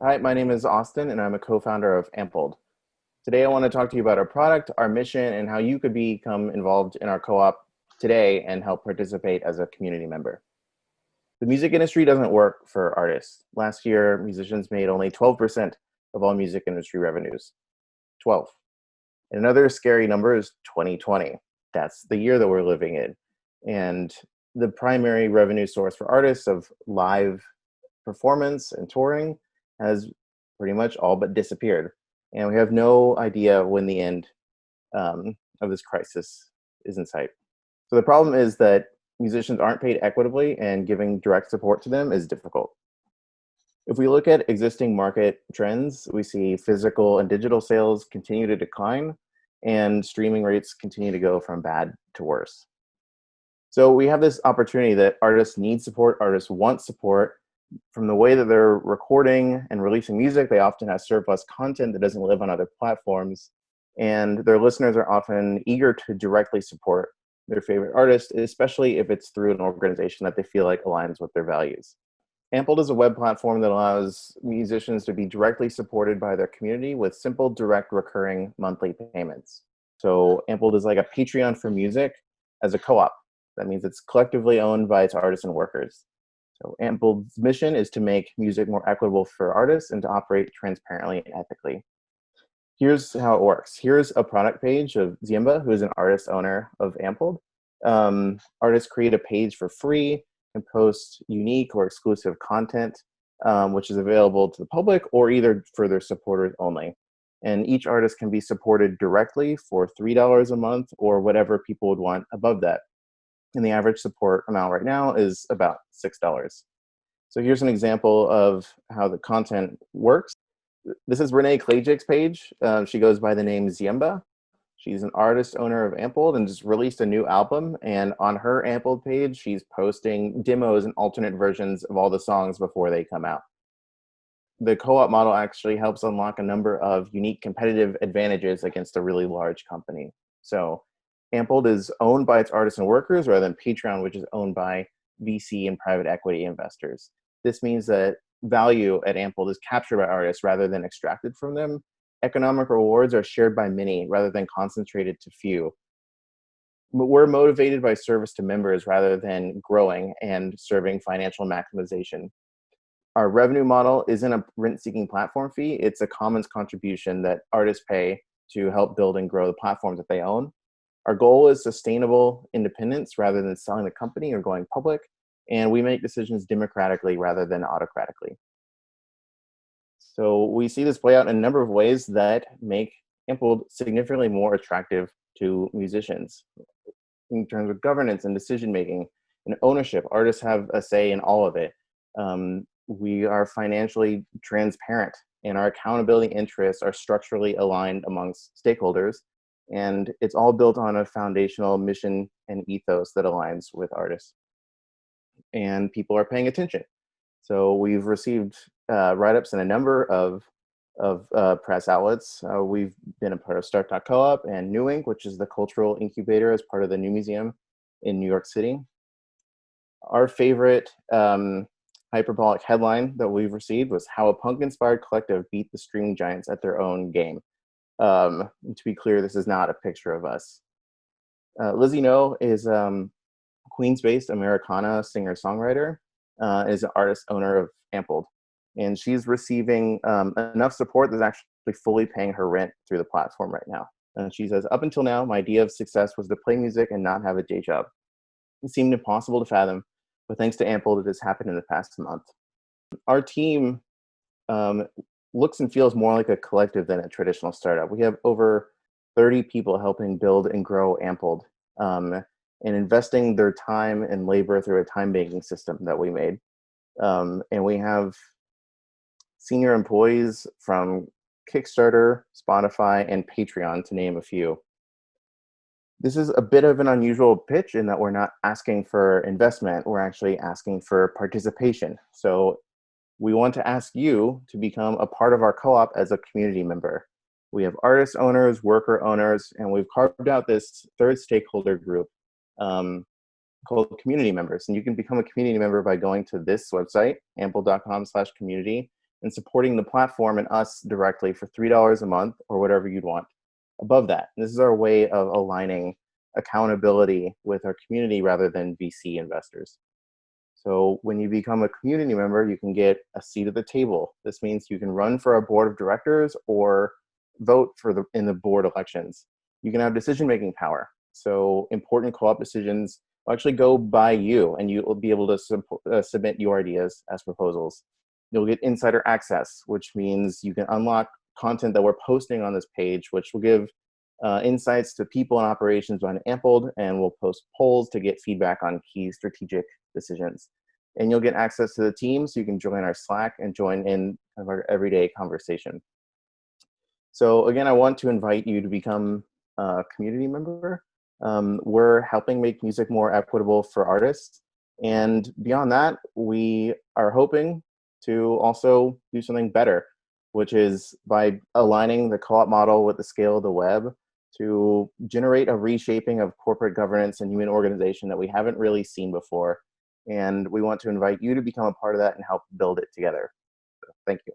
Hi, my name is Austin, and I'm a co-founder of Ampled. Today, I want to talk to you about our product, our mission, and how you could become involved in our co-op today and help participate as a community member. The music industry doesn't work for artists. Last year, musicians made only 12% of all music industry revenues. 12. And another scary number is 2020. That's the year that we're living in. And the primary revenue source for artists of live performance and touring has pretty much all but disappeared. And we have no idea when the end of this crisis is in sight. So the problem is that musicians aren't paid equitably, and giving direct support to them is difficult. If we look at existing market trends, we see physical and digital sales continue to decline, and streaming rates continue to go from bad to worse. So we have this opportunity that artists need support, artists want support. From the way that they're recording and releasing music, they often have surplus content that doesn't live on other platforms, and their listeners are often eager to directly support their favorite artist, especially if it's through an organization that they feel like aligns with their values. Ampled is a web platform that allows musicians to be directly supported by their community with simple, direct, recurring monthly payments. So Ampled is like a Patreon for music as a co-op. That means it's collectively owned by its artists and workers. So Ampled's mission is to make music more equitable for artists and to operate transparently and ethically. Here's how it works. Here's a product page of Ziemba, who is an artist owner of Ampled. Artists create a page for free and post unique or exclusive content, which is available to the public or either for their supporters only. And each artist can be supported directly for $3 a month or whatever people would want above that. And the average support amount right now is about $6. So here's an example of how the content works. This is Renee Klajic's page. She goes by the name Ziemba. She's an artist owner of Ampled and just released a new album. And on her Ampled page, she's posting demos and alternate versions of all the songs before they come out. The co-op model actually helps unlock a number of unique competitive advantages against a really large company. So Ampled is owned by its artists and workers rather than Patreon, which is owned by VC and private equity investors. This means that value at Ampled is captured by artists rather than extracted from them. Economic rewards are shared by many rather than concentrated to few. We're motivated by service to members rather than growing and serving financial maximization. Our revenue model isn't a rent-seeking platform fee. It's a commons contribution that artists pay to help build and grow the platforms that they own. Our goal is sustainable independence rather than selling the company or going public, and we make decisions democratically rather than autocratically. So we see this play out in a number of ways that make Ampled significantly more attractive to musicians. In terms of governance and decision-making and ownership, artists have a say in all of it. We are financially transparent, and our accountability interests are structurally aligned amongst stakeholders. And it's all built on a foundational mission and ethos that aligns with artists. And people are paying attention. So we've received write-ups in a number of press outlets. We've been a part of Start.coop and New Ink, which is the cultural incubator as part of the New Museum in New York City. Our favorite hyperbolic headline that we've received was how a punk-inspired collective beat the streaming giants at their own game. To be clear, this is not a picture of us. Lizzie No is Queens-based Americana singer-songwriter, is an artist owner of Ampled. And she's receiving enough support that's actually fully paying her rent through the platform right now. And she says, up until now, my idea of success was to play music and not have a day job. It seemed impossible to fathom, but thanks to Ampled, it has happened in the past month. Our team looks and feels more like a collective than a traditional startup. We have over 30 people helping build and grow Ampled and investing their time and labor through a time banking system that we made. And we have senior employees from Kickstarter, Spotify, and Patreon, to name a few. This is a bit of an unusual pitch in that we're not asking for investment, we're actually asking for participation. So we want to ask you to become a part of our co-op as a community member. We have artist owners, worker owners, and we've carved out this third stakeholder group called community members. And you can become a community member by going to this website, ample.com/community, and supporting the platform and us directly for $3 a month or whatever you'd want above that. And this is our way of aligning accountability with our community rather than VC investors. So when you become a community member, you can get a seat at the table. This means you can run for our board of directors or vote in the board elections. You can have decision-making power. So important co-op decisions will actually go by you, and you will be able to submit your ideas as proposals. You'll get insider access, which means you can unlock content that we're posting on this page, which will give insights to people and operations behind Ampled, and we'll post polls to get feedback on key strategic decisions. And you'll get access to the team, so you can join our Slack and join in kind of our everyday conversation. So again, I want to invite you to become a community member. We're helping make music more equitable for artists. And beyond that, we are hoping to also do something better, which is by aligning the co-op model with the scale of the web to generate a reshaping of corporate governance and human organization that we haven't really seen before. And we want to invite you to become a part of that and help build it together. So, thank you.